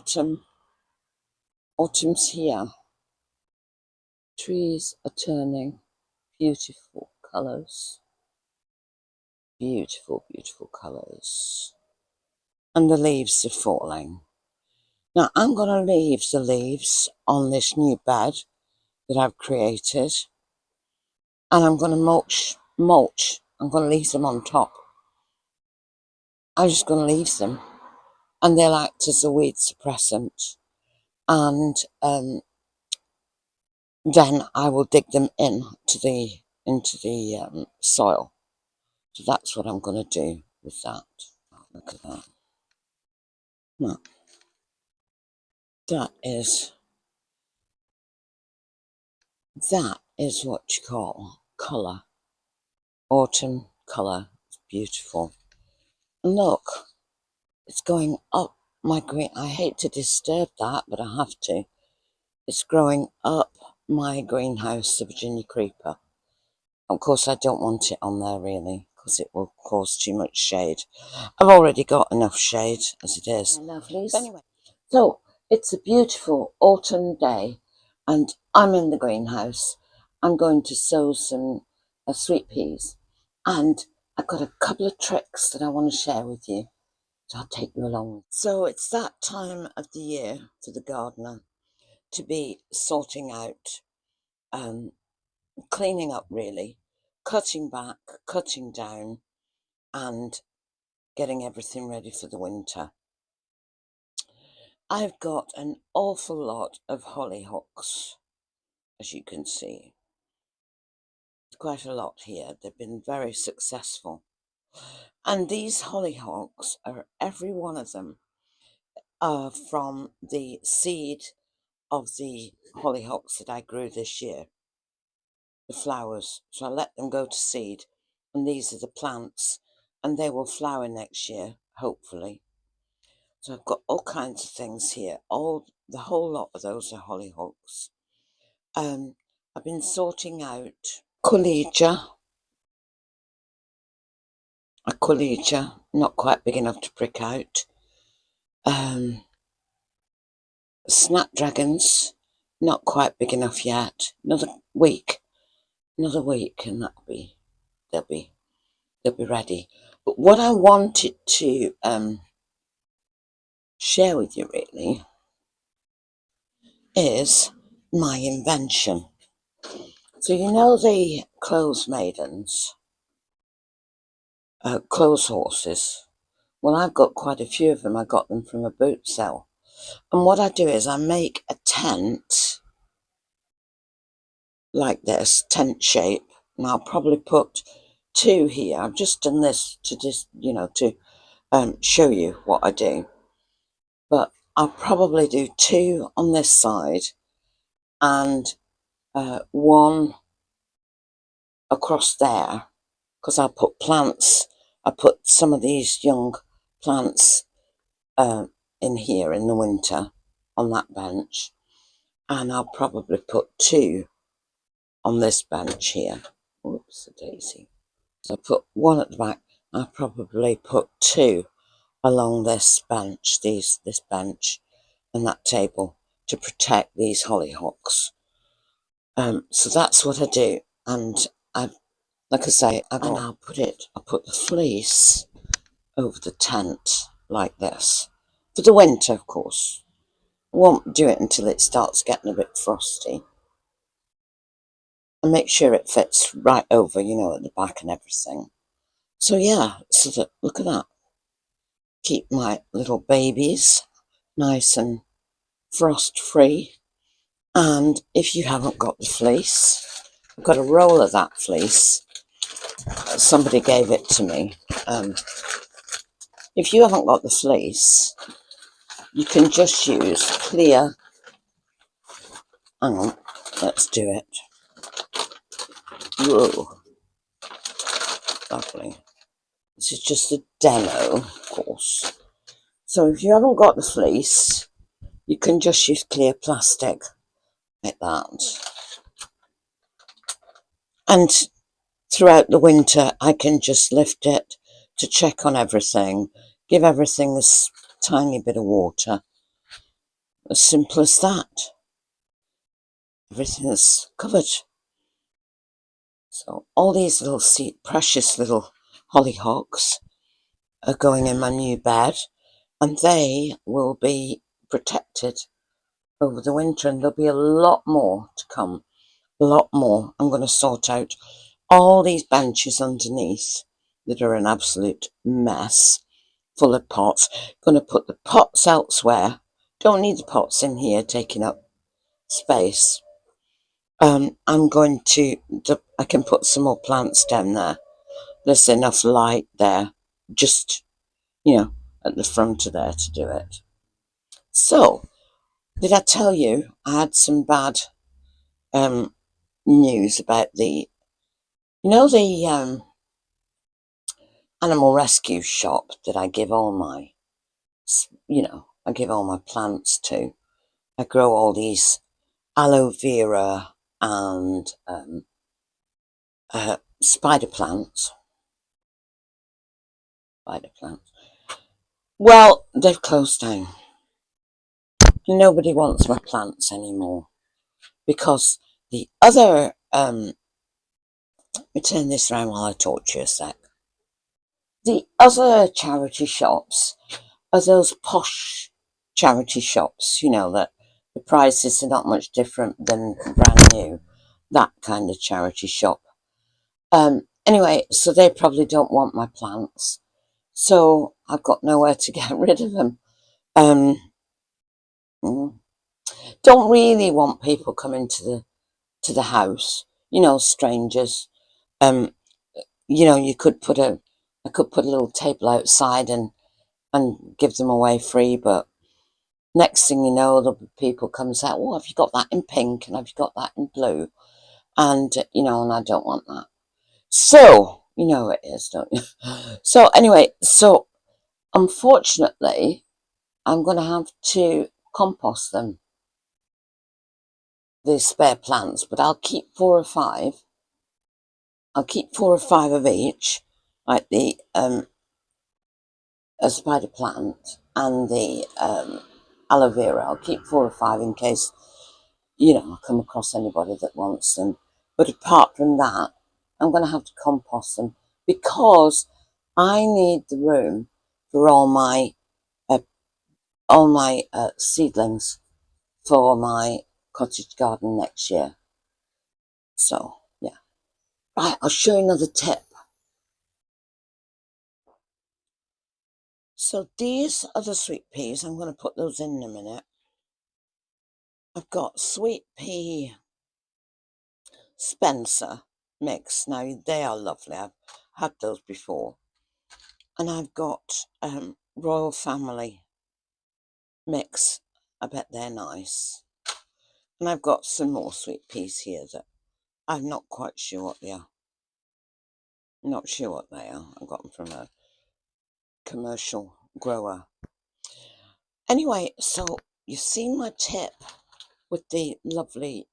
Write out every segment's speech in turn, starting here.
autumn. Autumn's here. Trees are turning beautiful colours. Beautiful, beautiful colours. And the leaves are falling. Now I'm going to leave the leaves on this new bed that I've created. And I'm going to mulch. I'm going to leave them on top. I'm just going to leave them. And they'll act as a weed suppressant. And then I will dig them into the soil. So that's what I'm going to do with that. Look at that. Now, that is what you call colour. Autumn colour. It's beautiful. And look, it's going up my green. I hate to disturb that, but I have to. It's growing up my greenhouse, the Virginia creeper. Of course, I don't want it on there really, because it will cause too much shade. I've already got enough shade as it is. Yeah, lovely. Anyway, so it's a beautiful autumn day, and I'm in the greenhouse. I'm going to sow some sweet peas, and I've got a couple of tricks that I want to share with you. So I'll take you along. So it's that time of the year for the gardener to be sorting out, cleaning up really, cutting back, cutting down, and getting everything ready for the winter. I've got an awful lot of hollyhocks, as you can see. There's quite a lot here. They've been very successful. And these hollyhocks are, every one of them, from the seed of the hollyhocks that I grew this year. The flowers. So I let them go to seed. And these are the plants. And they will flower next year, hopefully. So I've got all kinds of things here. The whole lot of those are hollyhocks. I've been sorting out a Colegia, not quite big enough to prick out. Snapdragons, not quite big enough yet. Another week, and they'll be ready. But what I wanted to share with you really is my invention. So you know the clothes maidens, clothes horses. Well, I've got quite a few of them. I got them from a boot sale. And what I do is I make a tent like this, tent shape. And I'll probably put 2 here. I've just done this to just, to show you what I do. But I'll probably do 2 on this side and 1 across there, because I'll put plants. I put some of these young plants in here in the winter on that bench, and I'll probably put 2 on this bench here. Oops, a daisy. So I put 1 at the back. I'll probably put 2 along this bench, this bench and that table, to protect these hollyhocks. So that's what I do, and like I say, I'll put the fleece over the tent like this for the winter, of course. I won't do it until it starts getting a bit frosty, and make sure it fits right over, at the back and everything. So yeah, look at that. Keep my little babies nice and frost free. And if you haven't got the fleece, I've got a roll of that fleece. Somebody gave it to me. If you haven't got the fleece, you can just use clear. Hang on, let's do it. Whoa, lovely. This is just a demo, of course. So if you haven't got the fleece, you can just use clear plastic like that. And throughout the winter, I can just lift it to check on everything, give everything a tiny bit of water, As simple as that. Everything is covered. So all these little precious little hollyhocks are going in my new bed, and they will be protected over the winter, and there'll be a lot more to come. A lot more. I'm going to sort out all these benches underneath that are an absolute mess, full of pots. Going to put the pots elsewhere. Don't need the pots in here taking up space. I'm going to, I can put some more plants down there. There's enough light there, just, at the front of there to do it. So, did I tell you I had some bad news about the animal rescue shop that I give all my, I give all my plants to. I grow all these aloe vera and spider plants. Well, they've closed down. Nobody wants my plants anymore because the other, let me turn this around while I talk to you a sec. The other charity shops are those posh charity shops, that the prices are not much different than brand new, that kind of charity shop. Anyway, so they probably don't want my plants, so I've got nowhere to get rid of them. Don't really want people coming to the house, strangers. I could put a little table outside and give them away free, but next thing you know, there'll be people come and say, "Oh, have you got that in pink? And have you got that in blue?" And and I don't want that. So you know it is, don't you? So anyway, unfortunately, I'm going to have to compost them, the spare plants, but I'll keep 4 or 5. I'll keep 4 or 5 of each, like the a spider plant and the aloe vera. I'll keep 4 or 5 in case I come across anybody that wants them. But apart from that, I'm going to have to compost them because I need the room for uh, all my seedlings for my cottage garden next year. So yeah, right. I'll show you another tip. So these are the sweet peas. I'm going to put those in a minute. I've got sweet pea Spencer mix. Now they are lovely. I've had those before. And I've got Royal Family mix. I bet they're nice. And I've got some more sweet peas here that I'm not quite sure what they are. Not sure what they are. I got them from a commercial grower. Anyway, so you've seen my tip with the lovely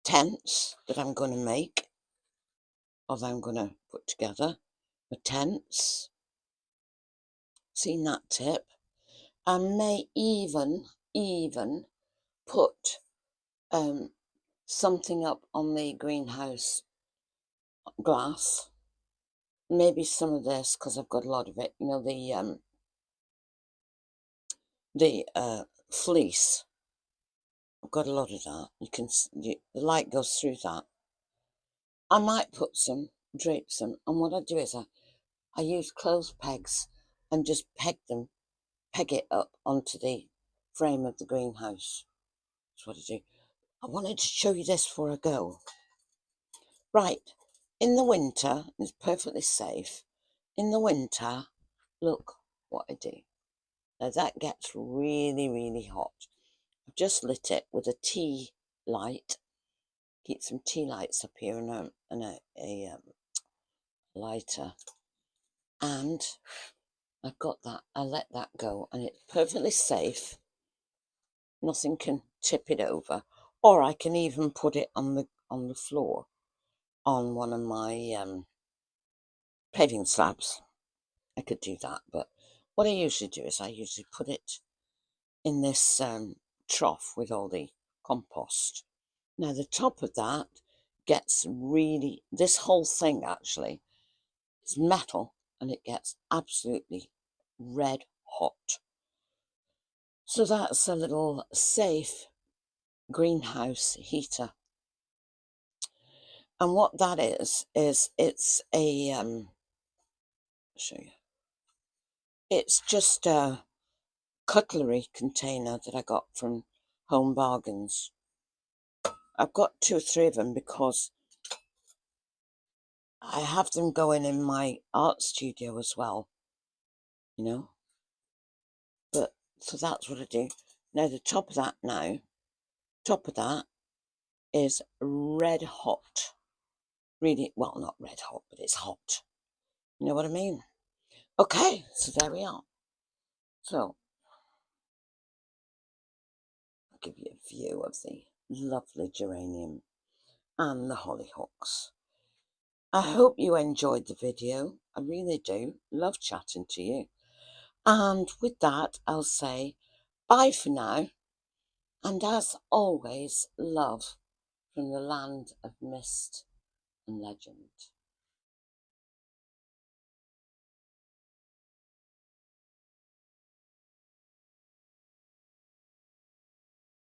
tents that I'm going to make, or that I'm going to put together. The tents. Seen that tip. I may even put something up on the greenhouse glass. Maybe some of this because I've got a lot of it. The fleece. I've got a lot of that. The light goes through that. I might put some, drape some, and what I do is I use clothes pegs and just peg it up onto the frame of the greenhouse. That's what I do. I wanted to show you this before I go. Right, in the winter, it's perfectly safe. In the winter, look what I do. Now that gets really, really hot. I've just lit it with a tea light. Keep some tea lights up here and a lighter. And I've got that. I let that go, and it's perfectly safe. Nothing can tip it over, or I can even put it on the floor on one of my paving slabs. I could do that, but what I usually do is I usually put it in this trough with all the compost. Now the top of that gets really, this whole thing actually is metal and it gets absolutely red hot. So that's a little safe greenhouse heater. And what that is it's a, I'll show you. It's just a cutlery container that I got from Home Bargains. I've got 2 or 3 of them because I have them going in my art studio as well, you know. But so that's what I do. Now the top of that is red hot. Really, well, not red hot, but it's hot. You know what I mean? Okay, so there we are. So I'll give you a view of the lovely geranium and the hollyhocks. I hope you enjoyed the video. I really do. Love chatting to you. And with that, I'll say bye for now. And as always, love from the land of mist and legend.